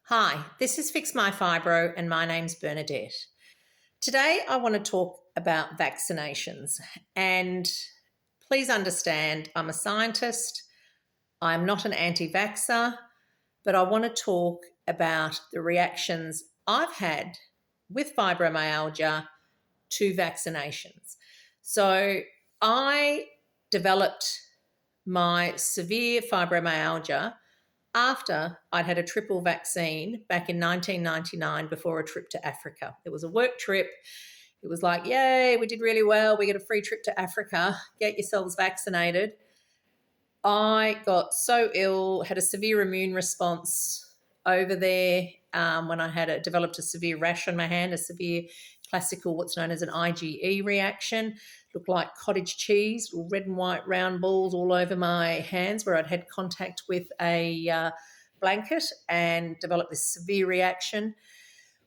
Hi, this is Fix My Fibro and my name's Bernadette. Today I want to talk about vaccinations, and please understand I'm a scientist, I'm not an anti-vaxxer, but I want to talk about the reactions I've had with fibromyalgia to vaccinations. So I developed my severe fibromyalgia after I'd had a triple vaccine back in 1999 before a trip to Africa. It was a work trip. It was like, yay, we did really well. We get a free trip to Africa. Get yourselves vaccinated. I got so ill, had a severe immune response over there when I had developed a severe rash on my hand, a severe classical, what's known as an IgE reaction. Looked like cottage cheese, red and white round balls all over my hands where I'd had contact with a blanket and developed this severe reaction.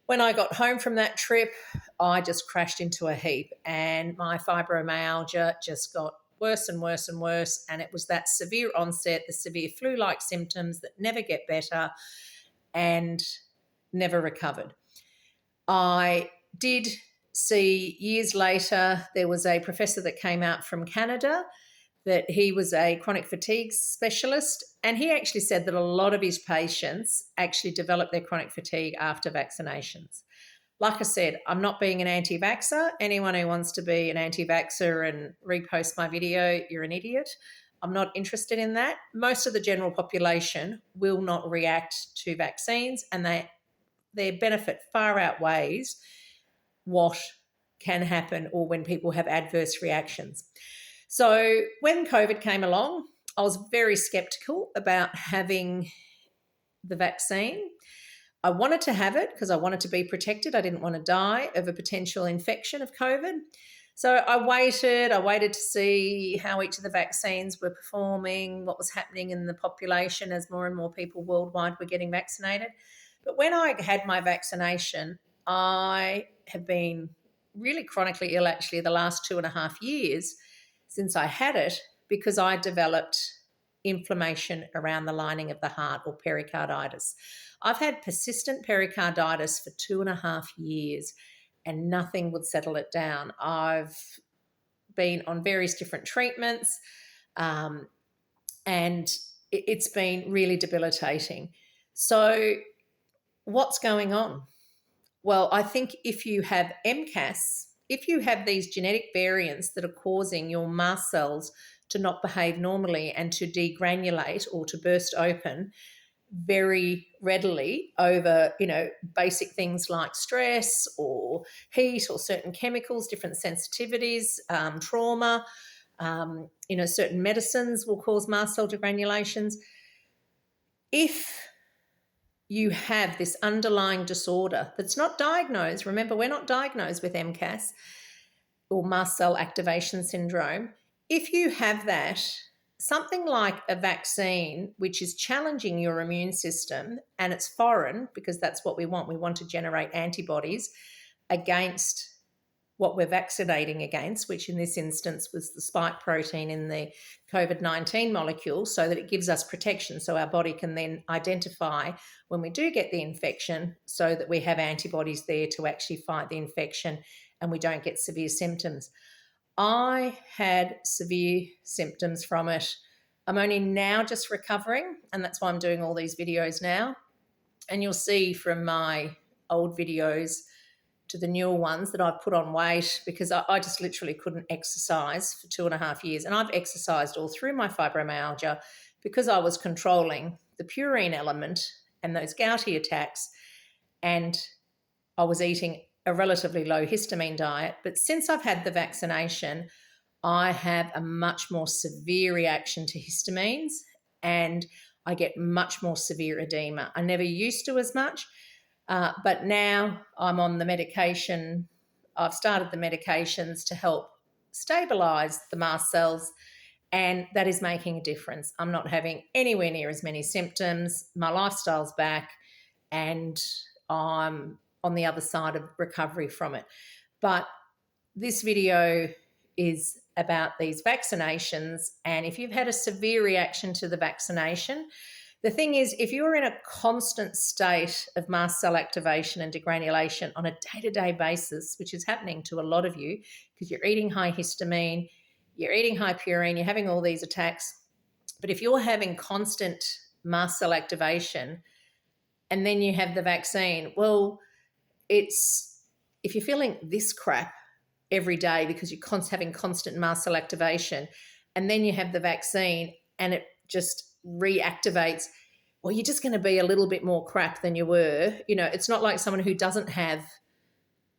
When I got home from that trip, I just crashed into a heap and my fibromyalgia just got worse and worse and worse. And it was that severe onset, the severe flu-like symptoms that never get better and never recovered. I did see years later, there was a professor that came out from Canada that he was a chronic fatigue specialist, and he actually said that a lot of his patients actually develop their chronic fatigue after vaccinations. Like I said, I'm not being an anti-vaxxer. Anyone who wants to be an anti-vaxxer and repost my video, you're an idiot. I'm not interested in that. Most of the general population will not react to vaccines, and their benefit far outweighs what can happen or when people have adverse reactions. So when COVID came along, I was very skeptical about having the vaccine. I wanted to have it because I wanted to be protected. I didn't want to die of a potential infection of COVID. So I waited to see how each of the vaccines were performing, what was happening in the population as more and more people worldwide were getting vaccinated. But when I had my vaccination, I have been really chronically ill actually the last 2.5 years since I had it because I developed inflammation around the lining of the heart or pericarditis. I've had persistent pericarditis for 2.5 years and nothing would settle it down. I've been on various different treatments and it's been really debilitating. So what's going on? Well, I think if you have MCAS, if you have these genetic variants that are causing your mast cells to not behave normally and to degranulate or to burst open very readily over, basic things like stress or heat or certain chemicals, different sensitivities, trauma, certain medicines will cause mast cell degranulations. If you have this underlying disorder that's not diagnosed. Remember, we're not diagnosed with MCAS or mast cell activation syndrome. If you have that, something like a vaccine, which is challenging your immune system, and it's foreign because that's what we want. We want to generate antibodies against what we're vaccinating against, which in this instance was the spike protein in the COVID-19 molecule, so that it gives us protection so our body can then identify when we do get the infection so that we have antibodies there to actually fight the infection and we don't get severe symptoms. I had severe symptoms from it. I'm only now just recovering, and that's why I'm doing all these videos now. And you'll see from my old videos to the newer ones that I've put on weight because I just literally couldn't exercise for 2.5 years. And I've exercised all through my fibromyalgia because I was controlling the purine element and those gouty attacks. And I was eating a relatively low histamine diet. But since I've had the vaccination, I have a much more severe reaction to histamines and I get much more severe edema. I never used to as much. But now I'm on the medication. I've started the medications to help stabilize the mast cells, and that is making a difference. I'm not having anywhere near as many symptoms. My lifestyle's back, and I'm on the other side of recovery from it. But this video is about these vaccinations, and if you've had a severe reaction to the vaccination, The thing is, if you're in a constant state of mast cell activation and degranulation on a day-to-day basis, which is happening to a lot of you because you're eating high histamine, you're eating high purine, you're having all these attacks. But if you're having constant mast cell activation and then you have the vaccine, well, it's if you're feeling this crap every day because you're having constant mast cell activation and then you have the vaccine and it just reactivates, well, you're just going to be a little bit more crap than you were. It's not like someone who doesn't have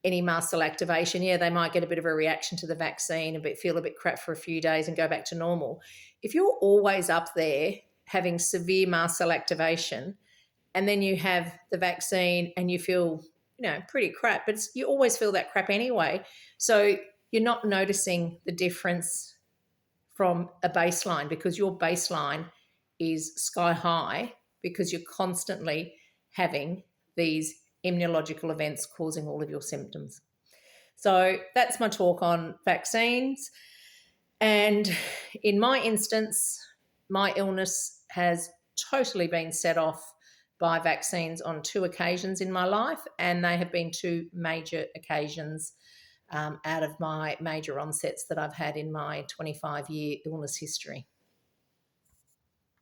any mast cell activation. Yeah, they might get a bit of a reaction to the vaccine and feel a bit crap for a few days and go back to normal. If you're always up there having severe mast cell activation and then you have the vaccine and you feel, pretty crap, but you always feel that crap anyway. So you're not noticing the difference from a baseline because your baseline is sky high because you're constantly having these immunological events causing all of your symptoms. So that's my talk on vaccines. And in my instance, my illness has totally been set off by vaccines on 2 occasions in my life, and they have been 2 major occasions out of my major onsets that I've had in my 25-year illness history.